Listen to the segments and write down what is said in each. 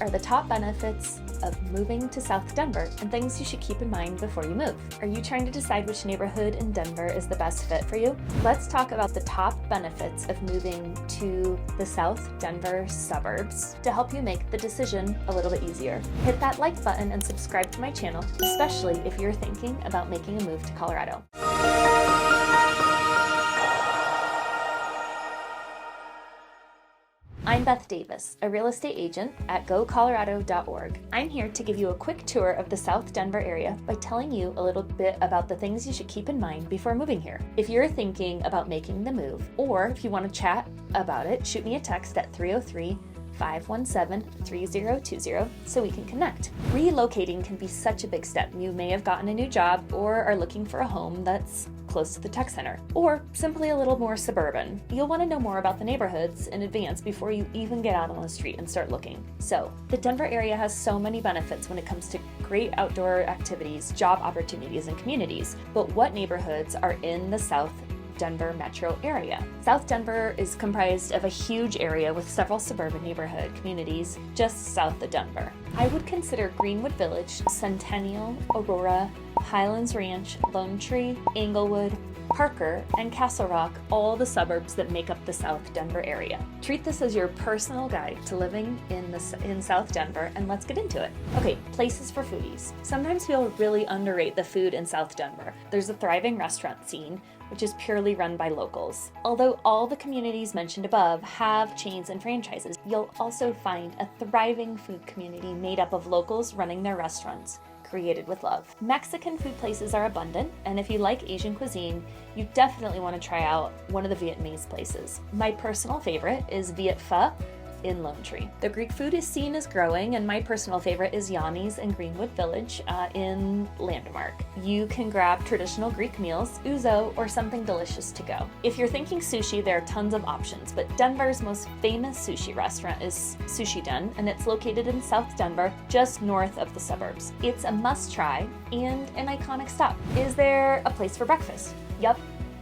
are the top benefits of moving to South Denver and things you should keep in mind before you move. Are you trying to decide which neighborhood in Denver is the best fit for you? Let's talk about the top benefits of moving to the South Denver suburbs to help you make the decision a little bit easier. Hit that like button and subscribe to my channel, especially if you're thinking about making a move to Colorado. I'm Beth Davis, a real estate agent at gocolorado.org. I'm here to give you a quick tour of the South Denver area by telling you a little bit about the things you should keep in mind before moving here. If you're thinking about making the move, or if you want to chat about it, shoot me a text at 303-517-3020 so we can connect. Relocating can be such a big step. You may have gotten a new job or are looking for a home that's close to the tech center, or simply a little more suburban. You'll want to know more about the neighborhoods in advance before you even get out on the street and start looking. So, the Denver area has so many benefits when it comes to great outdoor activities, job opportunities, and communities. But what neighborhoods are in the South Denver metro area? South Denver is comprised of a huge area with several suburban neighborhood communities just south of Denver. I would consider Greenwood Village, Centennial, Aurora, Highlands Ranch, Lone Tree, Englewood, Parker, and Castle Rock all the suburbs that make up the South Denver area. Treat this as your personal guide to living in South Denver, and let's get into it. Okay, places for foodies. Sometimes people really underrate the food in South Denver. There's a thriving restaurant scene, which is purely run by locals. Although all the communities mentioned above have chains and franchises, you'll also find a thriving food community made up of locals running their restaurants, created with love. Mexican food places are abundant, and if you like Asian cuisine, you definitely want to try out one of the Vietnamese places. My personal favorite is Viet Pho in Lone Tree. The Greek food is seen as growing, and my personal favorite is Yanni's in Greenwood Village in Landmark. You can grab traditional Greek meals, ouzo, or something delicious to go. If you're thinking sushi, there are tons of options, but Denver's most famous sushi restaurant is Sushi Den, and it's located in South Denver, just north of the suburbs. It's a must-try and an iconic stop. Is there a place for breakfast? Yup.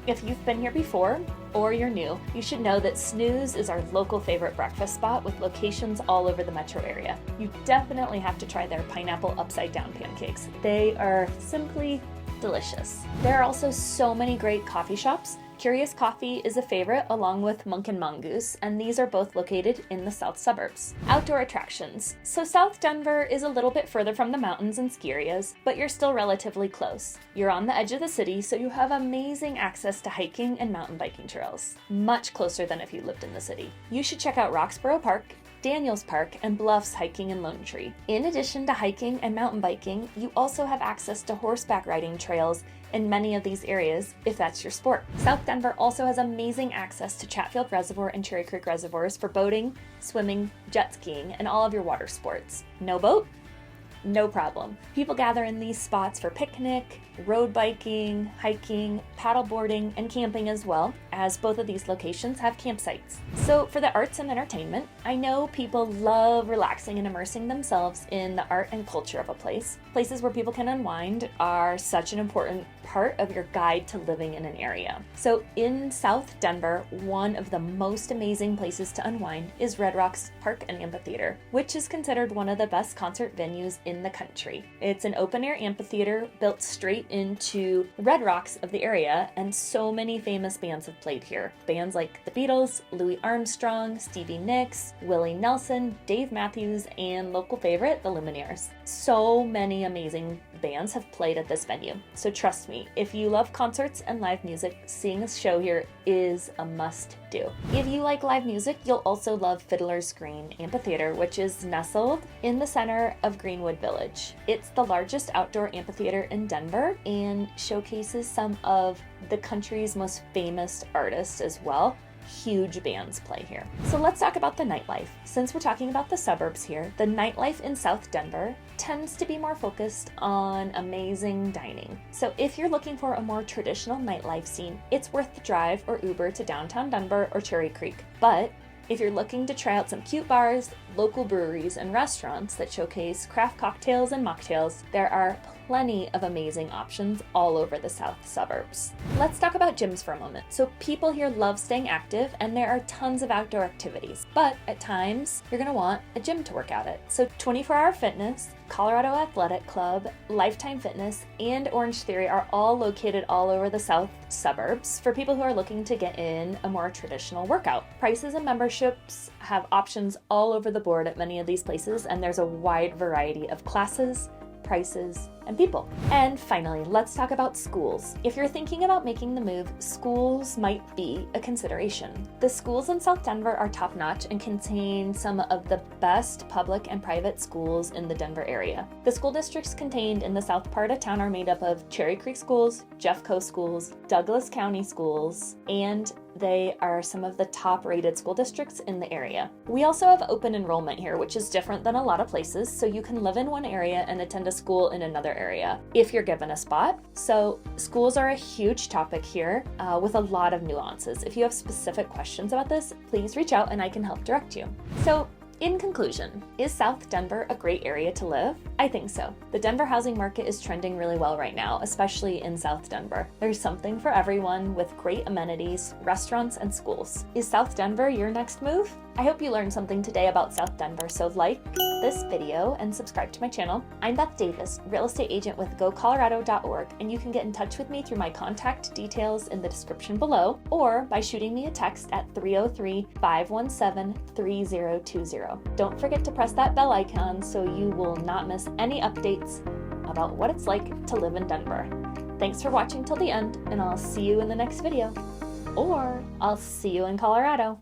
If you've been here before, or you're new, you should know that Snooze is our local favorite breakfast spot with locations all over the metro area. You definitely have to try their pineapple upside down pancakes. They are simply delicious. There are also so many great coffee shops. Curious Coffee is a favorite along with Monk and Mongoose, and these are both located in the south suburbs. Outdoor attractions. So South Denver is a little bit further from the mountains and ski areas, but you're still relatively close. You're on the edge of the city, so you have amazing access to hiking and mountain biking trails, much closer than if you lived in the city. You should check out Roxborough Park, Daniels Park, and Bluffs hiking in Lone Tree. In addition to hiking and mountain biking, you also have access to horseback riding trails in many of these areas, if that's your sport. South Denver also has amazing access to Chatfield Reservoir and Cherry Creek Reservoirs for boating, swimming, jet skiing, and all of your water sports. No boat? No problem. People gather in these spots for picnic, road biking, hiking, paddleboarding, and camping as well, as both of these locations have campsites. So for the arts and entertainment, I know people love relaxing and immersing themselves in the art and culture of a place. Places where people can unwind are such an important part of your guide to living in an area. So in South Denver, one of the most amazing places to unwind is Red Rocks Park and Amphitheater, which is considered one of the best concert venues in the country. It's an open-air amphitheater built straight into the Red Rocks of the area, and so many famous bands have played here. Bands like the Beatles, Louis Armstrong, Stevie Nicks, Willie Nelson, Dave Matthews, and local favorite, the Lumineers. So many amazing bands have played at this venue. So trust me, if you love concerts and live music, seeing a show here is a must-do. If you like live music, you'll also love Fiddler's Green Amphitheater, which is nestled in the center of Greenwood Village. It's the largest outdoor amphitheater in Denver and showcases some of the country's most famous artists as well. Huge bands play here. So let's talk about the nightlife. Since we're talking about the suburbs here, the nightlife in South Denver tends to be more focused on amazing dining. So if you're looking for a more traditional nightlife scene, it's worth the drive or Uber to downtown Denver or Cherry Creek. But if you're looking to try out some cute bars, local breweries and restaurants that showcase craft cocktails and mocktails, there are plenty of amazing options all over the south suburbs. Let's talk about gyms for a moment. So people here love staying active and there are tons of outdoor activities, but at times you're gonna want a gym to work out at. So 24-Hour Fitness, Colorado Athletic Club, Lifetime Fitness, and Orange Theory are all located all over the south suburbs for people who are looking to get in a more traditional workout. Prices and memberships have options all over the board at many of these places, and there's a wide variety of classes, prices, and people. And finally, let's talk about schools. If you're thinking about making the move, schools might be a consideration. The schools in South Denver are top-notch and contain some of the best public and private schools in the Denver area. The school districts contained in the south part of town are made up of Cherry Creek Schools, Jeffco Schools, Douglas County Schools, and they are some of the top-rated school districts in the area. We also have open enrollment here, which is different than a lot of places, so you can live in one area and attend a school in another area if you're given a spot. So schools are a huge topic here with a lot of nuances. If you have specific questions about this, please reach out and I can help direct you. So in conclusion, is South Denver a great area to live? I think so. The Denver housing market is trending really well right now, especially in South Denver. There's something for everyone with great amenities, restaurants, and schools. Is South Denver your next move? I hope you learned something today about South Denver, so like this video and subscribe to my channel. I'm Beth Davis, real estate agent with GoColorado.org, and you can get in touch with me through my contact details in the description below, or by shooting me a text at 303-517-3020. Don't forget to press that bell icon so you will not miss any updates about what it's like to live in Denver. Thanks for watching till the end, and I'll see you in the next video. Or I'll see you in Colorado.